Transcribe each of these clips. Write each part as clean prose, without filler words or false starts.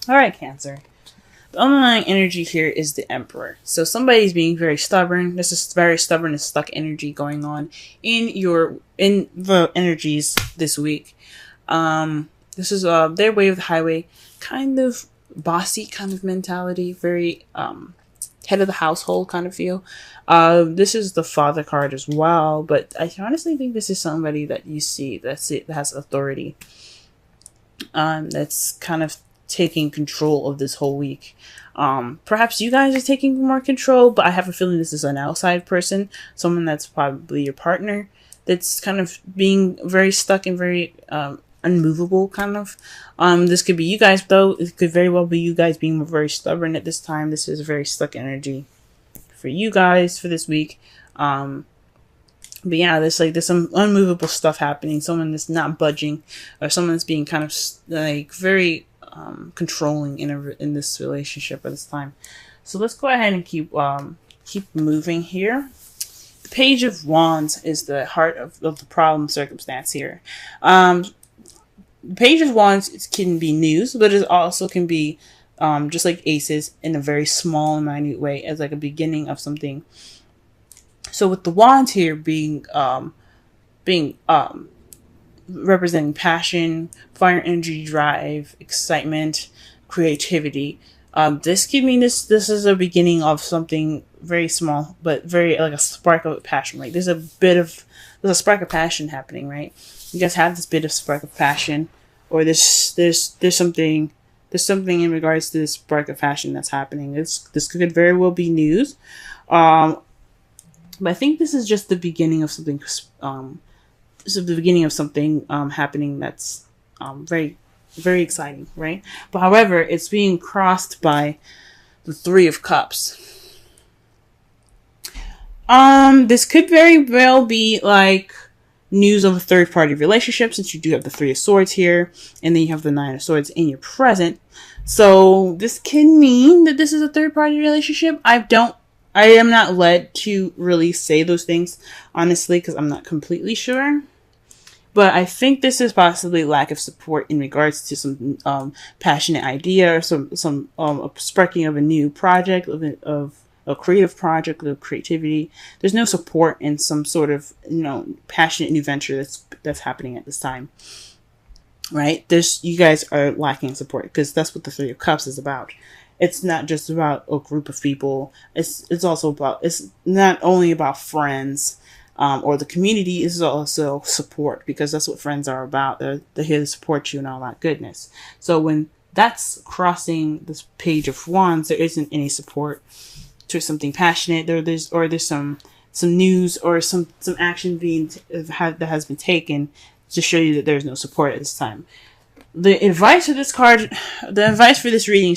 All right, Cancer. The underlying energy here is the Emperor. So somebody's being very stubborn. This is very stubborn and stuck energy going on in the energies this week. This is their way of the highway, kind of bossy kind of mentality, very head of the household kind of feel. This is the Father card as well, but I honestly think this is somebody that you see that has authority. That's kind of taking control of this whole week. Perhaps you guys are taking more control, but I have a feeling this is an outside person, someone that's probably your partner, that's kind of being very stuck and very unmovable, kind of. This could be you guys, though. It could very well be you guys being very stubborn at this time. This is a very stuck energy for you guys for this week. But yeah, there's some unmovable stuff happening. Someone that's not budging, or someone that's being kind of like very controlling in this relationship at this time. So let's go ahead and keep moving here. The Page of Wands is the heart of the problem circumstance here. The Page of Wands can be news, but it also can be just like aces in a very small and minute way, as like a beginning of something. So with the wands here being representing passion, fire, energy, drive, excitement, creativity. This could mean this is a beginning of something very small, but very like a spark of passion. Like there's a spark of passion happening, right? You guys have this bit of spark of passion, or there's something in regards to this spark of passion that's happening. This could very well be news. But I think this is just the beginning of something. This is the beginning of something happening that's very, very exciting, right? But however, it's being crossed by the Three of Cups. This could very well be like news of a third-party relationship, since you do have the Three of Swords here, and then you have the Nine of Swords in your present. So this can mean that this is a third-party relationship. I am not led to really say those things, honestly, because I'm not completely sure. But I think this is possibly lack of support in regards to some passionate idea, or some sparking of a new project, of a creative project, of creativity. There's no support in some sort of passionate new venture that's happening at this time, right? You guys are lacking support, because that's what the Three of Cups is about. It's not just about a group of people. It's not only about friends or the community. It's also support, because that's what friends are about. They're here to support you and all that goodness. So when that's crossing this Page of Wands, there isn't any support to something passionate. There's some news or some action that has been taken to show you that there's no support at this time. The advice for this reading,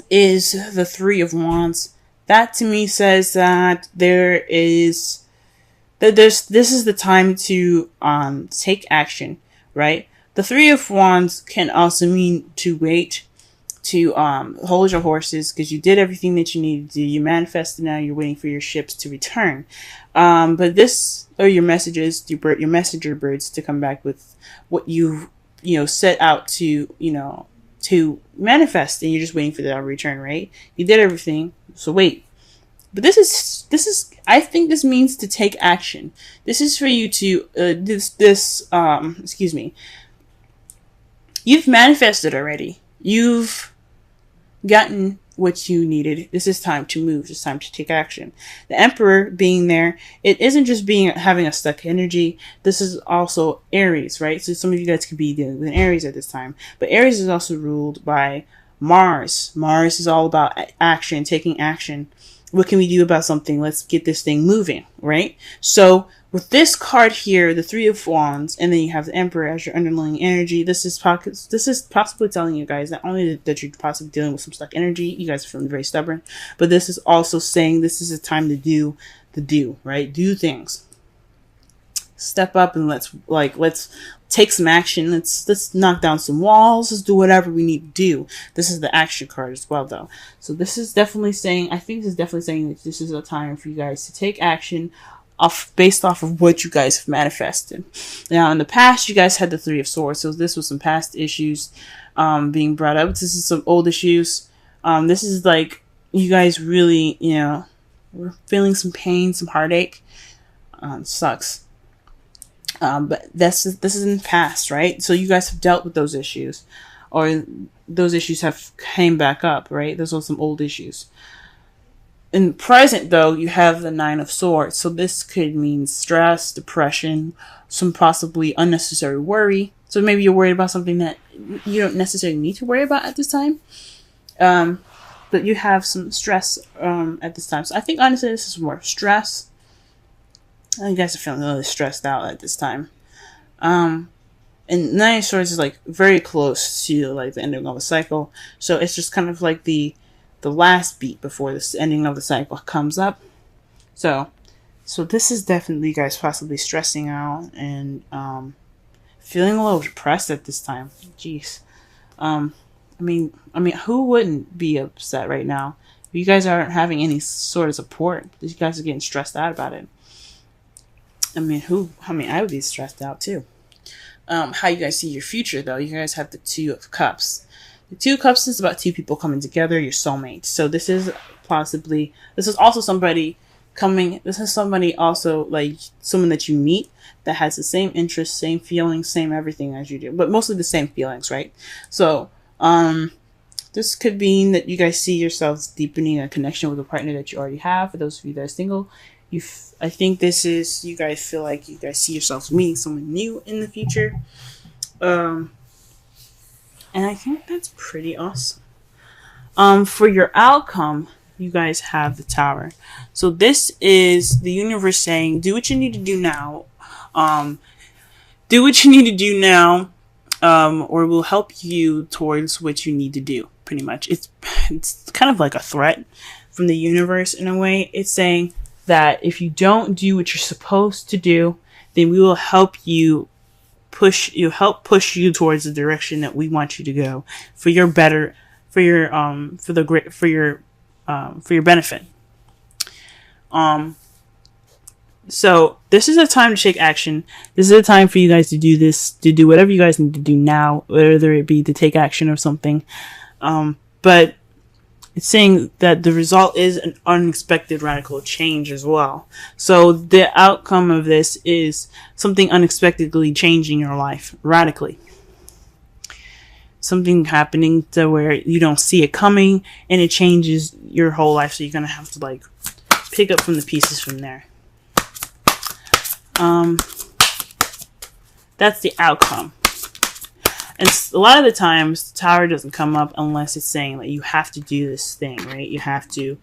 is the Three of Wands. That to me says that this is the time to take action, right? The Three of Wands can also mean to wait, to hold your horses, because you did everything that you needed to do. You manifested, now you're waiting for your ships to return. But this, or your messages, your messenger birds, to come back with what you set out to manifest, and you're just waiting for that return, right? You did everything, so wait. But this is I think this means to take action. This is for you to you've manifested already. You've gotten what you needed. This is time to move. It's time to take action. The Emperor being there, it isn't just having a stuck energy. This is also Aries, right? So some of you guys could be dealing with an Aries at this time. But Aries is also ruled by Mars. Mars is all about action, taking action. What can we do about something? Let's get this thing moving, right? So with this card here, the Three of Wands, and then you have the Emperor as your underlying energy, this is possibly telling you guys not only that you're possibly dealing with some stuck energy, you guys are feeling very stubborn, but this is also saying this is a time to do right? Do things. Step up and let's take some action. Let's knock down some walls. Let's do whatever we need to do. This is the action card as well, though. So this is definitely saying, I think this is definitely saying that this is a time for you guys to take action based off of what you guys have manifested. Now, in the past, you guys had the Three of Swords, so this was some past issues being brought up. This is some old issues. This is like you guys really, we're feeling some pain, some heartache. Sucks. But this is in the past, right? So you guys have dealt with those issues, or those issues have came back up, right? Those are some old issues. In the present, though, you have the Nine of Swords. So this could mean stress, depression, some possibly unnecessary worry. So maybe you're worried about something that you don't necessarily need to worry about at this time. But you have some stress at this time. So I think, honestly, this is more stress. You guys are feeling really stressed out at this time. And Nine of Swords is like very close to like the ending of a cycle. So it's just kind of like the last beat before this ending of the cycle comes up. So this is definitely you guys possibly stressing out and feeling a little depressed at this time. Jeez. I mean, who wouldn't be upset right now? You guys aren't having any sort of support. You guys are getting stressed out about it. I would be stressed out too. How you guys see your future, though? You guys have the Two of Cups. The Two of Cups is about two people coming together, your soulmate. So this is also somebody also like someone that you meet that has the same interests, same feelings, same everything as you do, but mostly the same feelings, right? So, this could mean that you guys see yourselves deepening a connection with a partner that you already have. For those of you that are single, I think this is, you guys feel like you guys see yourselves meeting someone new in the future. And I think that's pretty awesome. For your outcome, you guys have the Tower. So this is the universe saying, do what you need to do now. Do what you need to do now, or we'll help you towards what you need to do. Pretty much, it's kind of like a threat from the universe in a way. It's saying that if you don't do what you're supposed to do, then we will help you push you towards the direction that we want you to go for your benefit. So this is a time to take action. This is a time for you guys to do this, to do whatever you guys need to do now, whether it be to take action or something. But it's saying that the result is an unexpected radical change as well. So the outcome of this is something unexpectedly changing your life radically. Something happening to where you don't see it coming and it changes your whole life. So you're going to have to like pick up from the pieces from there. That's the outcome. And a lot of the times, the Tower doesn't come up unless it's saying that you have to do this thing, right? You have to,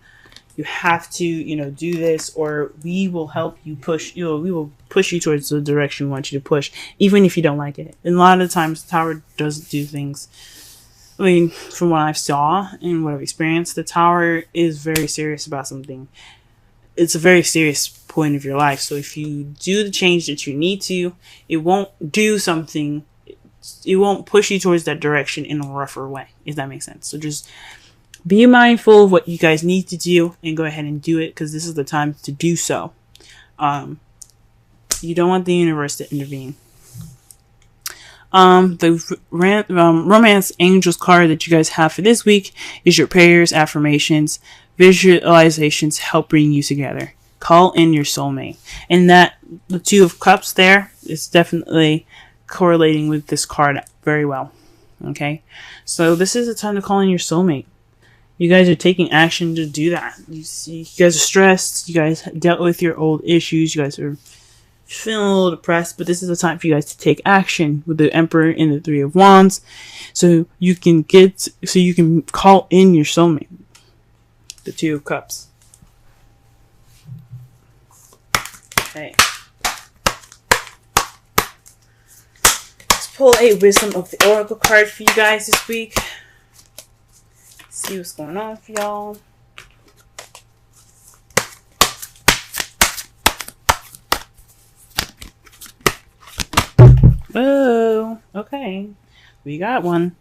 do this, or we will help you push, we will push you towards the direction we want you to push, even if you don't like it. And a lot of the times, the Tower doesn't do things. I mean, from what I saw and what I've experienced, the Tower is very serious about something. It's a very serious point of your life. So if you do the change that you need to, it won't push you towards that direction in a rougher way, if that makes sense. So just be mindful of what you guys need to do and go ahead and do it, because this is the time to do so. You don't want the universe to intervene. The romance angels card that you guys have for this week is your prayers, affirmations, visualizations help bring you together. Call in your soulmate. And that the Two of Cups there is definitely correlating with this card very well. Okay, so this is the time to call in your soulmate. You guys are taking action to do that. You guys are stressed. You guys dealt with your old issues. You guys are feeling a little depressed, but this is the time for you guys to take action with the Emperor and the Three of Wands, so you can call in your soulmate. The Two of Cups. Okay. Pull a Wisdom of the Oracle card for you guys this week. See what's going on for y'all. Oh, okay. We got one.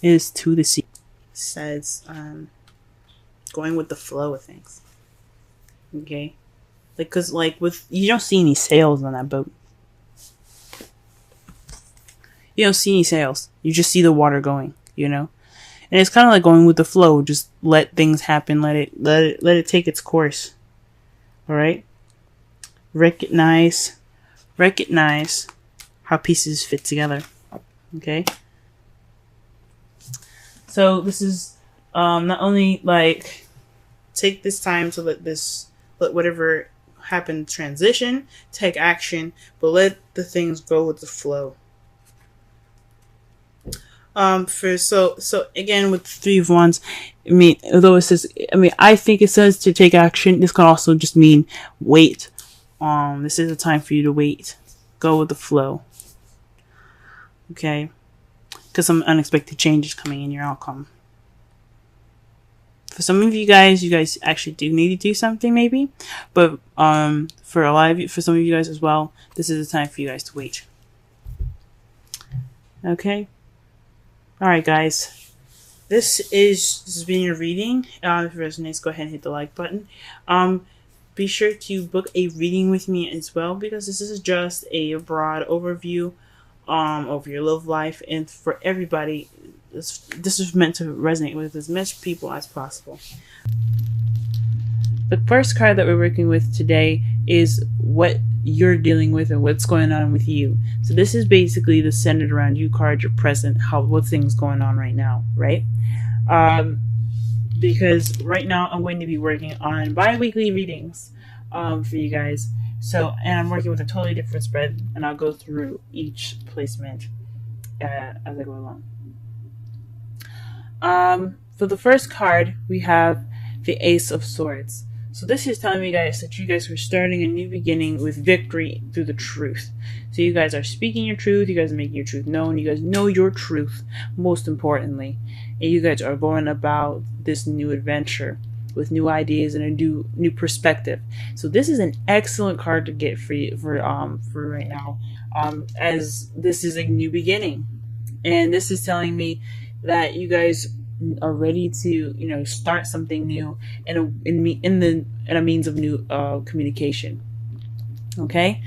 It is to the sea. Says, going with the flow of things. Okay, like, cause like with, you don't see any sails on that boat. You don't see any sails. You just see the water going. You know, and it's kind of like going with the flow. Just let things happen. Let it take its course. All right. Recognize how pieces fit together. Okay. So this is not only like take this time to let whatever happened transition, take action, but let the things go with the flow. So again with the Three of Wands, I mean, although it says, I think it says to take action, this can also just mean wait. This is a time for you to wait. Go with the flow. Okay? Because some unexpected changes coming in your outcome. For some of you guys actually do need to do something maybe. But for some of you guys as well, this is a time for you guys to wait. Okay? Alright guys. This has been your reading. If it resonates, go ahead and hit the like button. Be sure to book a reading with me as well, because this is just a broad overview of your love life, and for everybody, this is meant to resonate with as much people as possible. The first card that we're working with today is what you're dealing with and what's going on with you. So this is basically the centered around you card, your present, what things going on right now, right? Because right now I'm going to be working on bi-weekly readings for you guys. So, and I'm working with a totally different spread, and I'll go through each placement as I go along. For the first card, we have the Ace of Swords. So this is telling me, guys, that you guys are starting a new beginning with victory through the truth. So you guys are speaking your truth. You guys are making your truth known. You guys know your truth, most importantly. And you guys are going about this new adventure with new ideas and a new perspective. So this is an excellent card to get for you, for right now, as this is a new beginning. And this is telling me that you guys are ready to, start something new in a means of new communication. Okay,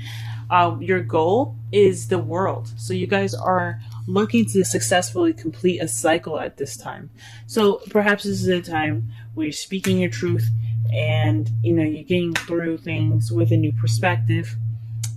your goal is the world. So you guys are looking to successfully complete a cycle at this time. So perhaps this is a time where you're speaking your truth, and you're getting through things with a new perspective.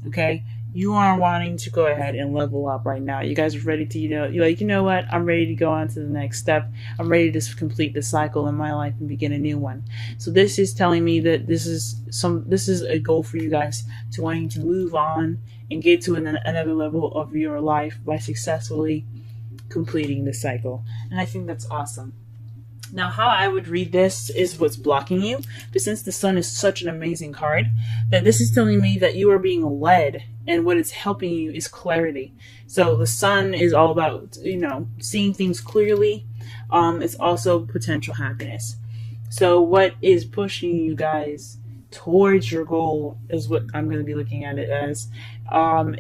Okay, you are wanting to go ahead and level up right now. You guys are ready to, you're like, you know what? I'm ready to go on to the next step. I'm ready to complete the cycle in my life and begin a new one. So this is telling me that this is a goal for you guys to wanting to move on and get to another level of your life by successfully completing the cycle. And I think that's awesome. Now, how I would read this is what's blocking you. But since the Sun is such an amazing card, that this is telling me that you are being led, and what is helping you is clarity. So the Sun is all about, seeing things clearly. It's also potential happiness. So what is pushing you guys towards your goal is what I'm going to be looking at it as,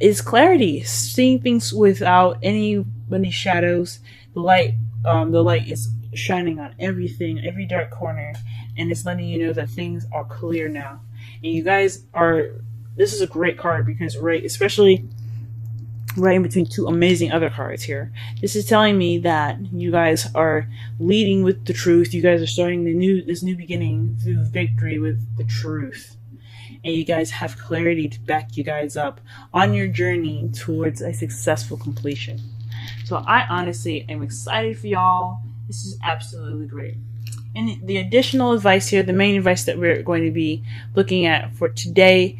is clarity. Seeing things without any shadows. The light is shining on everything, every dark corner, and it's letting you know that things are clear now. And you guys this is a great card because especially right in between two amazing other cards here, this is telling me that you guys are leading with the truth. You guys are starting this new beginning through victory with the truth. And you guys have clarity to back you guys up on your journey towards a successful completion. So I honestly am excited for y'all. This is absolutely great. And the additional advice here, the main advice that we're going to be looking at for today,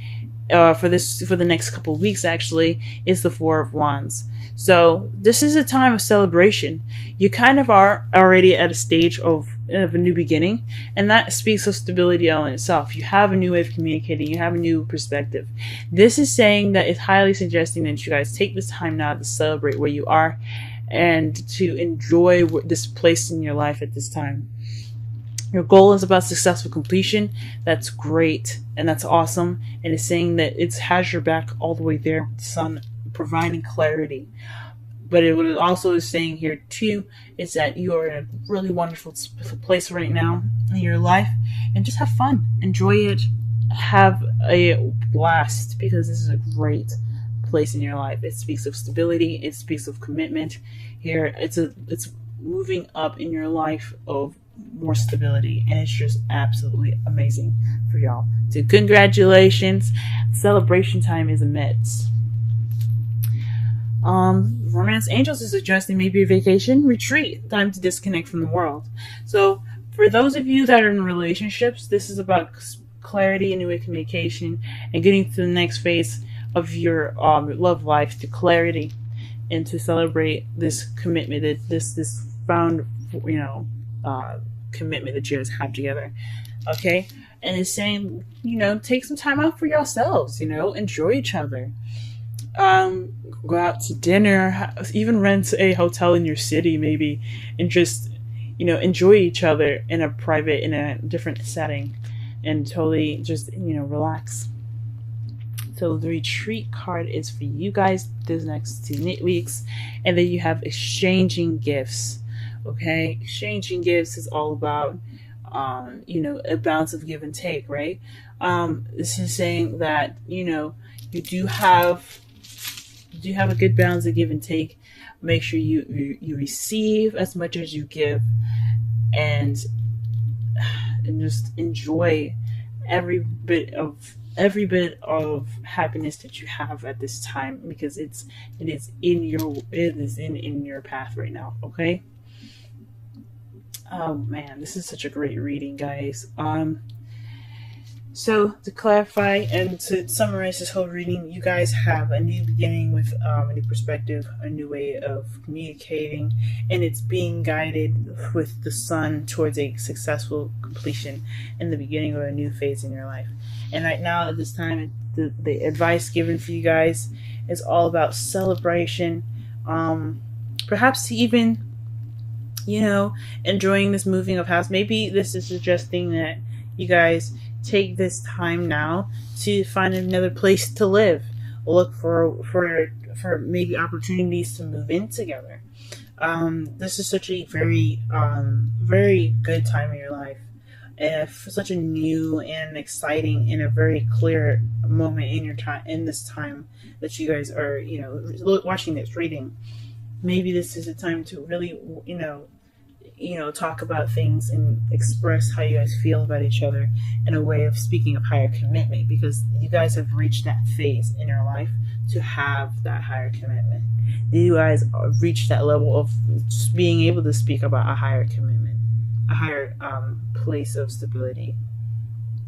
for the next couple of weeks actually, is the Four of Wands. So this is a time of celebration. You kind of are already at a stage of a new beginning, and that speaks of stability in itself. You have a new way of communicating. You have a new perspective. This is saying that it's highly suggesting that you guys take this time now to celebrate where you are and to enjoy this place in your life at this time. Your goal is about successful completion. That's great, and that's awesome. And it's saying that it has your back all the way there with the Sun providing clarity. But what it also is saying here too is that you are in a really wonderful place right now in your life, and just have fun, enjoy it, have a blast, because this is a great place in your life. It speaks of stability. It speaks of commitment. Here, it's moving up in your life of more stability, and it's just absolutely amazing for y'all. So congratulations, celebration time is amidst. Romance Angels is suggesting maybe a vacation retreat, time to disconnect from the world. So for those of you that are in relationships, this is about clarity and new communication and getting to the next phase of your love life, to clarity, and to celebrate this commitment, this found, commitment that you guys have together. Okay, and it's saying, take some time out for yourselves. Enjoy each other. Go out to dinner, even rent a hotel in your city, maybe, and just enjoy each other in a different setting, and totally just relax. So the retreat card is for you guys this next 2 weeks, and then you have exchanging gifts. Okay, exchanging gifts is all about a balance of give and take, right? This is saying that you do have a good balance of give and take. Make sure you receive as much as you give, and just enjoy every bit of happiness that you have at this time, because it is in your path right now. Okay. Oh man, this is such a great reading, guys. So to clarify and to summarize this whole reading, you guys have a new beginning with a new perspective, a new way of communicating, and it's being guided with the sun towards a successful completion and the beginning of a new phase in your life. And right now, at this time, the advice given for you guys is all about celebration, perhaps even enjoying this moving of house. Maybe this is suggesting that you guys take this time now to find another place to live. Look for maybe opportunities to move in together. This is such a very very good time in your life, and for such a new and exciting and a very clear moment in your time, in this time that you guys are watching this reading. Maybe this is a time to really talk about things and express how you guys feel about each other in a way of speaking of higher commitment, because you guys have reached that phase in your life to have that higher commitment. You guys have reached that level of being able to speak about a higher commitment, a higher place of stability